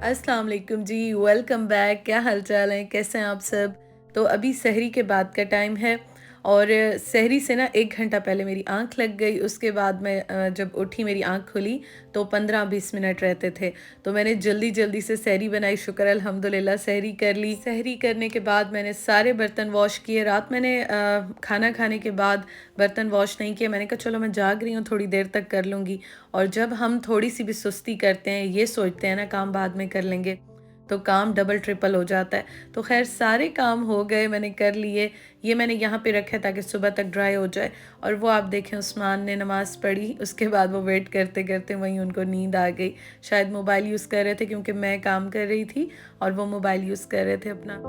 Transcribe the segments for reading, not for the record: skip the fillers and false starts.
अस्सलाम वालेकुम जी, welcome back. क्या हाल चाल है, कैसे हैं आप सब? तो अभी सहरी के बाद का टाइम है और सहरी से ना 1 घंटा पहले मेरी आँख लग गई। उसके बाद मैं जब उठी मेरी आँख खुली तो 15-20 मिनट रहते थे। तो मैंने जल्दी-जल्दी से सहरी बनाई, शुक्र अल्हम्दुलिल्लाह सहरी कर ली। सहरी करने के बाद मैंने सारे बर्तन वॉश किए। रात मैंने खाना खाने के बाद बर्तन वॉश नहीं किए। मैंने कहा चलो मैं जाग रही हूँ, थोड़ी देर तक कर लूँगी। और जब हम थोड़ी-सी भी सुस्ती करते हैं, ये सोचते हैं ना काम बाद में कर लेंगे, तो काम डबल ट्रिपल हो जाता है। तो ख़ैर सारे काम हो गए, मैंने कर लिए। ये मैंने यहाँ पे रखा है ताकि सुबह तक ड्राई हो जाए। और वो आप देखें उस्मान ने नमाज़ पढ़ी, उसके बाद वो वेट करते-करते वहीं उनको नींद आ गई। शायद मोबाइल यूज़ कर रहे थे क्योंकि मैं काम कर रही थी और वो मोबाइल यूज़ कर रहे थे अपना।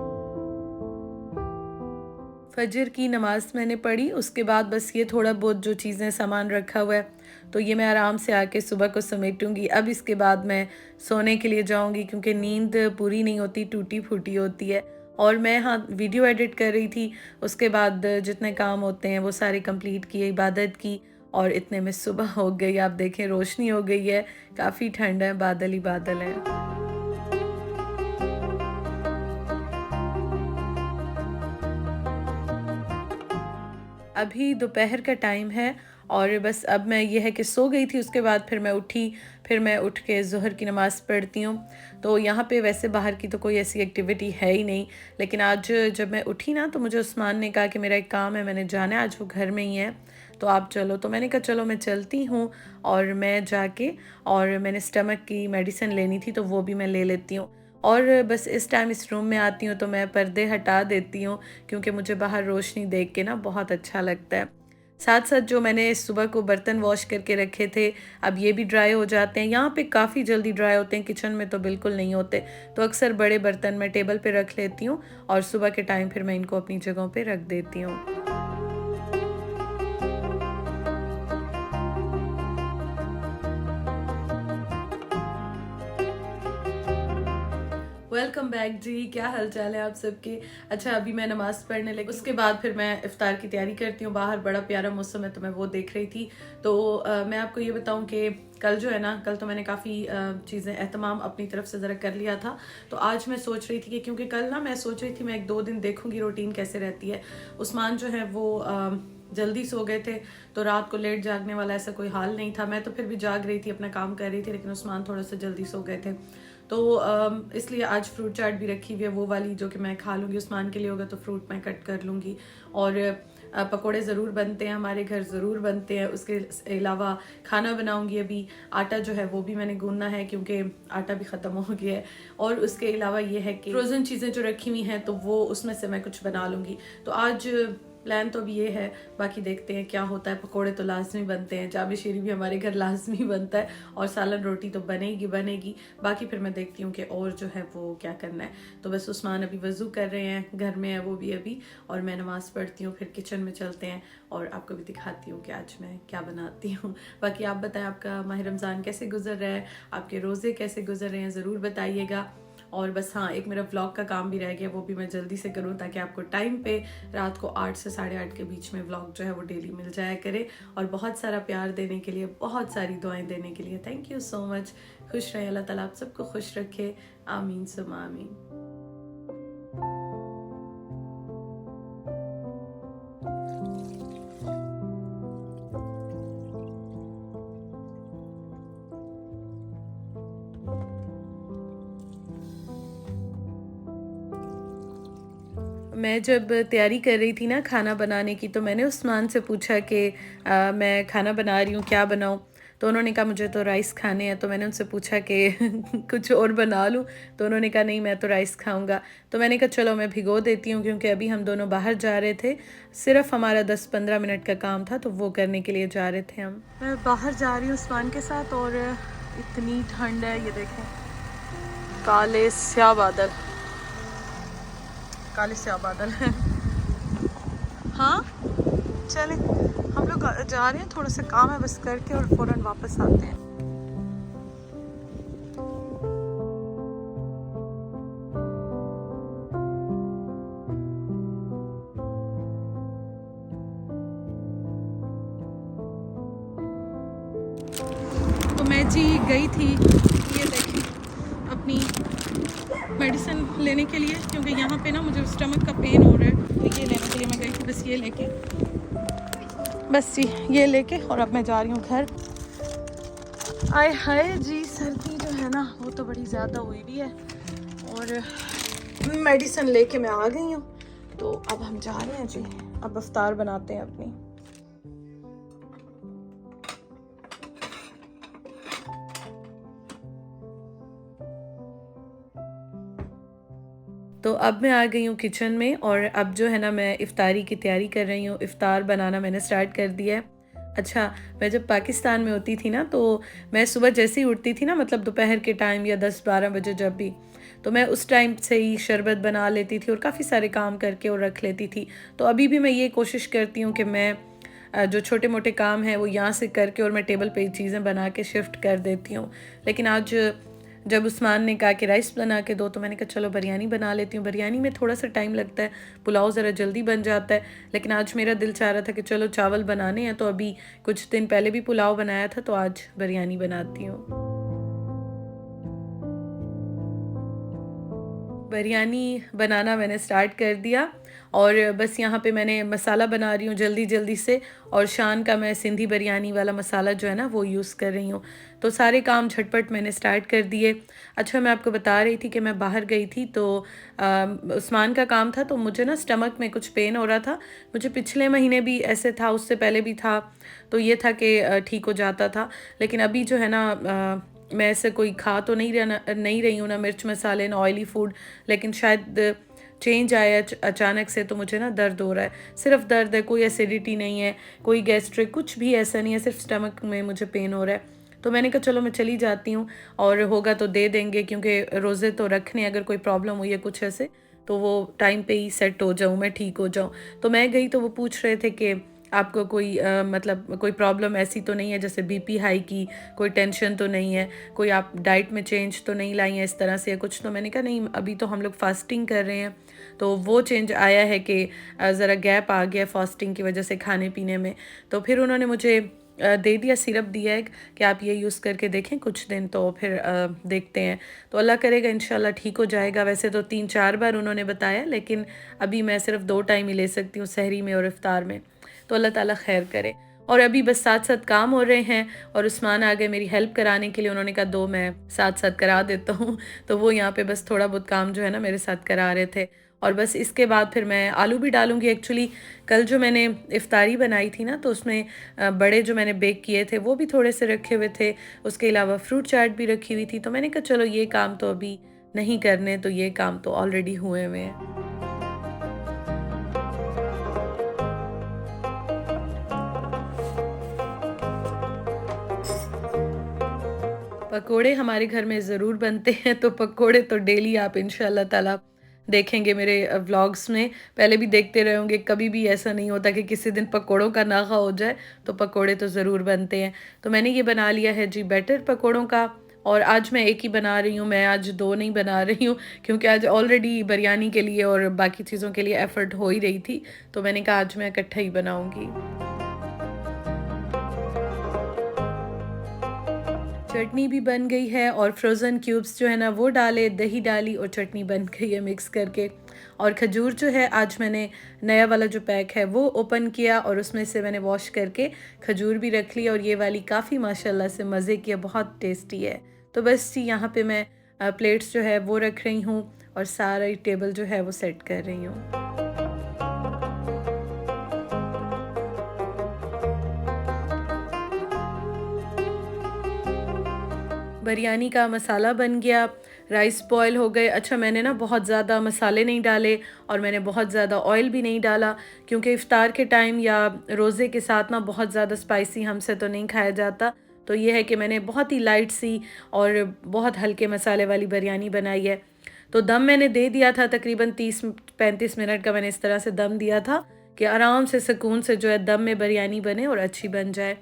फ़जर की नमाज़ मैंने पढ़ी, उसके बाद बस ये थोड़ा बहुत जो चीज़ें सामान रखा हुआ है, तो ये मैं आराम से आके सुबह को समेटूँगी। अब इसके बाद मैं सोने के लिए जाऊँगी क्योंकि नींद पूरी नहीं होती, टूटी-फूटी होती है। और मैं हाँ, वीडियो एडिट कर रही थी, उसके बाद जितने काम होते हैं वो सारे कंप्लीट किए, इबादत की और इतने में सुबह हो गई। आप देखें रोशनी हो गई है, काफ़ी ठंड है, बादल ही बादल हैं। अभी दोपहर का टाइम है और बस अब मैं ये है कि सो गई थी, उसके बाद फिर मैं उठी, फिर मैं उठ के ज़ोहर की नमाज़ पढ़ती हूँ। तो यहाँ पे वैसे बाहर की तो कोई ऐसी एक्टिविटी है ही नहीं, लेकिन आज जब मैं उठी ना तो मुझे उस्मान ने कहा कि मेरा एक काम है, मैंने जाना है, आज वो घर में ही है, तो आप चलो। तो मैंने कहा चलो मैं चलती हूँ और मैं जाके और मैंने स्टमक की मेडिसिन लेनी थी तो वो भी मैं ले लेती हूँ। और बस इस टाइम इस रूम में आती हूँ तो मैं पर्दे हटा देती हूँ क्योंकि मुझे बाहर रोशनी देख के ना बहुत अच्छा लगता है। साथ-साथ जो मैंने सुबह को बर्तन वॉश करके रखे थे, अब ये भी ड्राई हो जाते हैं। यहाँ पे काफ़ी जल्दी ड्राई होते हैं, किचन में तो बिल्कुल नहीं होते। तो अक्सर बड़े बर्तन मैं टेबल पे रख लेती हूँ और सुबह के टाइम फिर मैं इनको अपनी जगहों पे रख देती हूँ। वेलकम बैक जी, क्या हाल चाल है आप सबके? अच्छा, अभी मैं नमाज़ पढ़ने लगी, उसके बाद फिर मैं इफ़्तार की तैयारी करती हूँ। बाहर बड़ा प्यारा मौसम है तो मैं वो देख रही थी। तो मैं आपको ये बताऊँ कि कल जो है ना, कल तो मैंने काफ़ी चीज़ें एहतमाम अपनी तरफ से ज़रा कर लिया था। तो आज मैं सोच रही थी कि क्योंकि कल ना मैं सोच रही थी मैं 1-2 दिन देखूँगी रूटीन कैसे रहती है। उस्मान जो है वो जल्दी सो गए थे तो रात को लेट जागने वाला ऐसा कोई हाल नहीं था। मैं तो फिर भी जाग रही थी, अपना काम कर रही थी, लेकिन उस्मान थोड़ा सा जल्दी सो गए थे। तो इसलिए आज फ्रूट चाट भी रखी हुई है, वो वाली जो कि मैं खा लूँगी। उस्मान के लिए होगा तो फ्रूट मैं कट कर लूँगी। और पकोड़े ज़रूर बनते हैं, हमारे घर ज़रूर बनते हैं। उसके अलावा खाना बनाऊँगी अभी। आटा जो है वो भी मैंने गूँदना है क्योंकि आटा भी ख़त्म हो गया है। और उसके अलावा ये है कि फ्रोज़न चीज़ें जो रखी हुई हैं तो वो उसमें से मैं कुछ बना लूँगी। तो आज प्लान तो अभी ये है, बाकी देखते हैं क्या होता है। पकोड़े तो लाजमी बनते हैं, जाबे शीरी भी हमारे घर लाजमी बनता है और सालन रोटी तो बनेगी बनेगी। बाकी फिर मैं देखती हूँ कि और जो है वो क्या करना है। तो बस उस्मान अभी वज़ू कर रहे हैं, घर में है वो भी अभी, और मैं नमाज़ पढ़ती हूँ, फिर किचन में चलते हैं और आपको भी दिखाती हूँ कि आज मैं क्या बनाती हूँ। बाकी आप बताएं आपका माह रमज़ान कैसे गुजर रहा है, आपके रोज़े कैसे गुजर रहे हैं, ज़रूर बताइएगा। और बस हाँ, एक मेरा व्लॉग का काम भी रह गया, वो भी मैं जल्दी से करूँ ताकि आपको टाइम पे रात को 8 से 8:30 के बीच में व्लॉग जो है वो डेली मिल जाया करे। और बहुत सारा प्यार देने के लिए, बहुत सारी दुआएं देने के लिए थैंक यू सो मच। खुश रहें, अल्लाह ताला आप सबको खुश रखे, आमीन सुम्मा आमीन। मैं जब तैयारी कर रही थी ना खाना बनाने की तो मैंने उस्मान से पूछा कि मैं खाना बना रही हूँ, क्या बनाऊँ? तो उन्होंने कहा मुझे तो राइस खाने हैं। तो मैंने उनसे पूछा कि कुछ और बना लूँ? तो उन्होंने कहा नहीं, मैं तो राइस खाऊँगा। तो मैंने कहा चलो मैं भिगो देती हूँ क्योंकि अभी हम दोनों बाहर जा रहे थे। सिर्फ़ हमारा 10-15 मिनट का काम था तो वो करने के लिए जा रहे थे हम। मैं बाहर जा रही हूँ उस्मान के साथ और इतनी ठंड है, ये देखें, काले स्याह बादल, काले स्याह बादल हैं। हाँ, चलें, हम लोग जा रहे हैं, थोड़ा सा काम है बस करके और फ़ौरन वापस आते हैं। तो मैं जी गई थी, ये देखें, अब अपनी मेडिसिन लेने के लिए, क्योंकि यहाँ पे ना मुझे स्टमक का पेन हो रहा है, तो ये लेने के लिए मैं गई थी। बस ये लेके, बस ये लेके और अब मैं जा रही हूँ घर। आए हाय जी, सर्दी जो है ना वो तो बड़ी ज़्यादा हुई भी है और मेडिसिन लेके मैं आ गई हूँ। तो अब हम जा रहे हैं जी, अब इफ्तार बनाते हैं अपनी। तो अब मैं आ गई हूँ किचन में और अब जो है ना मैं इफ़्तारी की तैयारी कर रही हूँ। इफ़्तार बनाना मैंने स्टार्ट कर दिया है। अच्छा, मैं जब पाकिस्तान में होती थी ना, तो मैं सुबह जैसे ही उठती थी ना, मतलब दोपहर के टाइम या 10-12 बजे जब भी, तो मैं उस टाइम से ही शरबत बना लेती थी और काफ़ी सारे काम करके और रख लेती थी। तो अभी भी मैं ये कोशिश करती हूँ कि मैं जो छोटे मोटे काम हैं वो यहाँ से करके और मैं टेबल पे चीज़ें बना के शिफ्ट कर देती हूँ। लेकिन आज जब उस्मान ने कहा कि राइस बना के दो, तो मैंने कहा चलो बिरयानी बना लेती हूँ। बिरयानी में थोड़ा सा टाइम लगता है, पुलाव ज़रा जल्दी बन जाता है, लेकिन आज मेरा दिल चाह रहा था कि चलो चावल बनाने हैं, तो अभी कुछ दिन पहले भी पुलाव बनाया था, तो आज बिरयानी बनाती हूँ। बिरयानी बनाना मैंने स्टार्ट कर दिया और बस यहाँ पे मैंने मसाला बना रही हूँ जल्दी जल्दी से, और शान का मैं सिंधी बिरयानी वाला मसाला जो है ना वो यूज़ कर रही हूँ। तो सारे काम झटपट मैंने स्टार्ट कर दिए। अच्छा, मैं आपको बता रही थी कि मैं बाहर गई थी, तो उस्मान का काम था, तो मुझे ना स्टमक में कुछ पेन हो रहा था। मुझे पिछले महीने भी ऐसे था, उससे पहले भी था, तो ये था कि ठीक हो जाता था। लेकिन अभी जो है ना मैं ऐसे कोई खा तो नहीं रही हूँ ना मिर्च मसाले ना ऑयली फूड, लेकिन शायद चेंज आया अचानक से, तो मुझे ना दर्द हो रहा है। सिर्फ दर्द है, कोई एसिडिटी नहीं है, कोई गैस्ट्रिक कुछ भी ऐसा नहीं है, सिर्फ स्टमक में मुझे पेन हो रहा है। तो मैंने कहा चलो मैं चली जाती हूँ और होगा तो दे देंगे, क्योंकि रोज़े तो रखने, अगर कोई प्रॉब्लम हुई है कुछ ऐसे, तो वो टाइम पे ही सेट हो जाऊँ, मैं ठीक हो जाऊँ। तो मैं गई तो वो पूछ रहे थे कि आपको कोई मतलब कोई प्रॉब्लम ऐसी तो नहीं है, जैसे बीपी हाई की, कोई टेंशन तो नहीं है, कोई आप डाइट में चेंज तो नहीं लाई हैं इस तरह से या कुछ। तो मैंने कहा नहीं, अभी तो हम लोग फास्टिंग कर रहे हैं, तो वो चेंज आया है कि ज़रा गैप आ गया फास्टिंग की वजह से खाने पीने में। तो फिर उन्होंने मुझे दे दिया, सिरप दिया है कि आप ये यूज़ करके देखें कुछ दिन, तो फिर देखते हैं। तो अल्लाह करेगा इंशाल्लाह ठीक हो जाएगा। वैसे तो 3-4 बार उन्होंने बताया, लेकिन अभी मैं सिर्फ 2 टाइम ही ले सकती हूँ, सहरी में और इफ्तार में। तो अल्लाह ताला खैर करे। और अभी बस साथ साथ काम हो रहे हैं और उस्मान आ गए मेरी हेल्प कराने के लिए। उन्होंने कहा दो मैं साथ साथ करा देता हूँ। तो वो यहाँ पे बस थोड़ा बहुत काम जो है ना मेरे साथ करा रहे थे। और बस इसके बाद फिर मैं आलू भी डालूँगी। एक्चुअली कल जो मैंने इफ्तारी बनाई थी ना, तो उसमें बड़े जो मैंने बेक किए थे वो भी थोड़े से रखे हुए थे। उसके अलावा फ्रूट चाट भी रखी हुई थी। तो मैंने कहा चलो ये काम तो अभी नहीं करने, तो ये काम तो ऑलरेडी हुए हुए हैं। पकोड़े हमारे घर में ज़रूर बनते हैं, तो पकोड़े तो डेली आप इंशाल्लाह ताला देखेंगे मेरे व्लॉग्स में। पहले भी देखते रहे होंगे, कभी भी ऐसा नहीं होता कि किसी दिन पकोड़ों का ना खा हो जाए, तो पकोड़े तो ज़रूर बनते हैं। तो मैंने ये बना लिया है जी बैटर पकोड़ों का, और आज मैं एक ही बना रही हूँ, मैं आज 2 नहीं बना रही हूँ, क्योंकि आज ऑलरेडी बिरयानी के लिए और बाकी चीज़ों के लिए एफ़र्ट हो ही रही थी, तो मैंने कहा आज मैं इकट्ठा ही बनाऊँगी। चटनी भी बन गई है और फ्रोज़न क्यूब्स जो है ना वो डाले, दही डाली और चटनी बन गई है मिक्स करके। और खजूर जो है आज मैंने नया वाला जो पैक है वो ओपन किया और उसमें से मैंने वॉश करके खजूर भी रख ली, और ये वाली काफ़ी माशाल्लाह से मज़े की है, बहुत टेस्टी है। तो बस जी यहाँ पे मैं प्लेट्स जो है वो रख रही हूँ और सारा टेबल जो है वो सेट कर रही हूँ। बिरयानी का मसाला बन गया, राइस बॉयल हो गए। अच्छा, मैंने ना बहुत ज़्यादा मसाले नहीं डाले और मैंने बहुत ज़्यादा ऑयल भी नहीं डाला, क्योंकि इफ़्तार के टाइम या रोज़े के साथ ना बहुत ज़्यादा स्पाइसी हमसे तो नहीं खाया जाता। तो ये है कि मैंने बहुत ही लाइट सी और बहुत हल्के मसाले वाली बिरयानी बनाई है। तो दम मैंने दे दिया था, तकरीबन 30-35 मिनट का मैंने इस तरह से दम दिया था कि आराम से सुकून से जो है दम में बिरयानी बने और अच्छी बन जाए।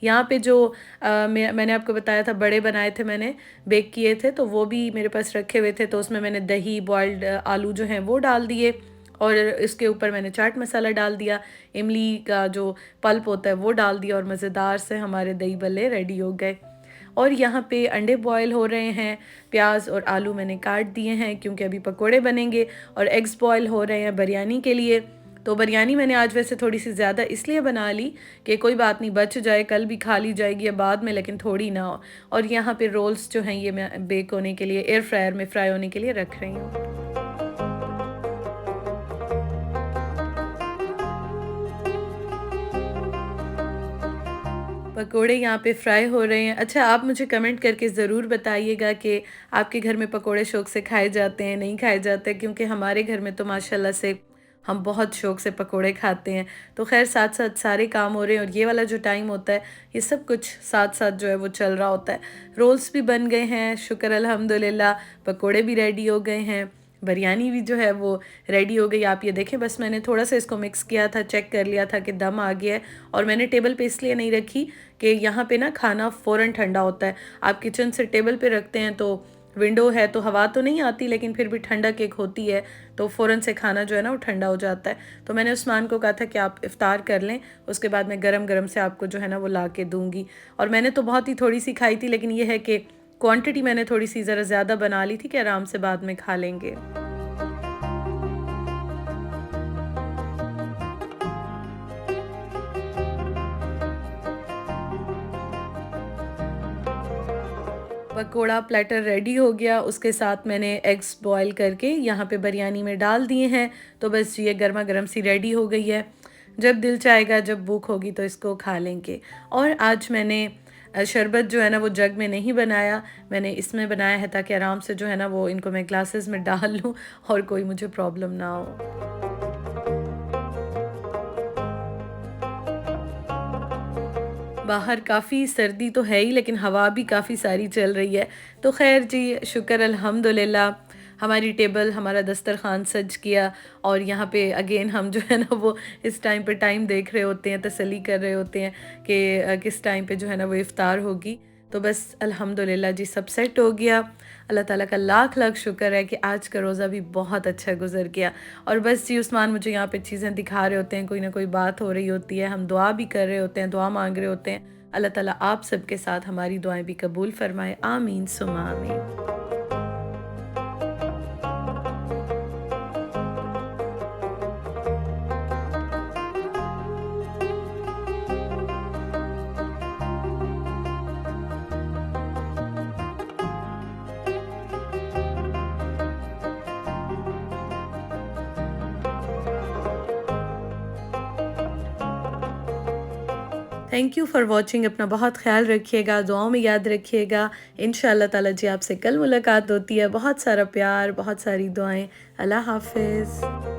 यहाँ पे जो मैंने आपको बताया था बड़े बनाए थे, मैंने बेक किए थे, तो वो भी मेरे पास रखे हुए थे। तो उसमें मैंने दही, बॉइल्ड आलू जो हैं वो डाल दिए, और इसके ऊपर मैंने चाट मसाला डाल दिया, इमली का जो पल्प होता है वो डाल दिया, और मज़ेदार से हमारे दही बल्ले रेडी हो गए। और यहाँ पे अंडे बॉयल हो रहे हैं, प्याज और आलू मैंने काट दिए हैं क्योंकि अभी पकोड़े बनेंगे, और एग्स बॉयल हो रहे हैं बिरयानी के लिए। तो बिरयानी मैंने आज वैसे थोड़ी सी ज़्यादा इसलिए बना ली कि कोई बात नहीं, बच जाए, कल भी खा ली जाएगी या बाद में, लेकिन थोड़ी ना हो। और यहाँ पे रोल्स जो हैं ये मैं बेक होने के लिए एयर फ्रायर में फ्राई होने के लिए रख रही हूँ। पकोड़े यहाँ पे फ्राई हो रहे हैं। अच्छा, आप मुझे कमेंट करके ज़रूर बताइएगा कि आपके घर में पकोड़े शौक़ से खाए जाते हैं, नहीं खाए जाते? क्योंकि हमारे घर में तो माशाल्लाह से हम बहुत शौक़ से पकोड़े खाते हैं। तो ख़ैर साथ-साथ सारे काम हो रहे हैं और ये वाला जो टाइम होता है, ये सब कुछ साथ-साथ जो है वो चल रहा होता है। रोल्स भी बन गए हैं, शुक्र अल्हम्दुलिल्लाह, पकोड़े भी रेडी हो गए हैं, बिरयानी भी जो है वो रेडी हो गई। आप ये देखें, बस मैंने थोड़ा सा इसको मिक्स किया था, चेक कर लिया था कि दम आ गया है। और मैंने टेबल पे इसलिए नहीं रखी कि यहाँ पे ना खाना फ़ौरन ठंडा होता है। आप किचन से टेबल पे रखते हैं तो विंडो है तो हवा तो नहीं आती, लेकिन फिर भी ठंडक एक होती है, तो फ़ौरन से खाना जो है ना वो ठंडा हो जाता है। तो मैंने उस्मान को कहा था कि आप इफ़्तार कर लें, उसके बाद मैं गरम गरम से आपको जो है ना वो ला के दूँगी। और मैंने तो बहुत ही थोड़ी सी खाई थी, लेकिन ये है कि क्वांटिटी मैंने थोड़ी सी ज़रा ज़्यादा बना ली थी कि आराम से बाद में खा लेंगे। पकोड़ा प्लेटर रेडी हो गया, उसके साथ मैंने एग्स बॉयल करके यहाँ पे बिरयानी में डाल दिए हैं। तो बस ये गर्मा गर्म सी रेडी हो गई है। जब दिल चाहेगा, जब भूख होगी तो इसको खा लेंगे। और आज मैंने शरबत जो है ना वो जग में नहीं बनाया, मैंने इसमें बनाया है ताकि आराम से जो है ना वो इनको मैं ग्लासेस में डाल लूँ और कोई मुझे प्रॉब्लम ना हो। बाहर काफ़ी सर्दी तो है ही, लेकिन हवा भी काफ़ी सारी चल रही है। तो ख़ैर जी, शुक्र अल्हम्दुलिल्लाह, हमारी टेबल, हमारा दस्तरख़ान सज गया। और यहाँ पे अगेन हम जो है ना वो इस टाइम पे टाइम देख रहे होते हैं, तसल्ली कर रहे होते हैं कि किस टाइम पे जो है ना वो इफ़्तार होगी। तो बस अल्हम्दुलिल्लाह जी, सब सेट हो गया। अल्लाह ताला का लाख लाख शुक्र है कि आज का रोज़ा भी बहुत अच्छा गुजर गया। और बस जी, उस्मान मुझे यहाँ पे चीज़ें दिखा रहे होते हैं, कोई ना कोई बात हो रही होती है, हम दुआ भी कर रहे होते हैं, दुआ मांग रहे होते हैं। अल्लाह ताला आप सबके साथ हमारी दुआएं भी कबूल फरमाए, आमीन सुम्मा आमीन। Thank you for watching. अपना बहुत ख्याल रखिएगा, दुआओं में याद रखिएगा। इंशाअल्लाह ताला जी आपसे कल मुलाकात होती है। बहुत सारा प्यार, बहुत सारी दुआएं। अल्लाह हाफ़िज़।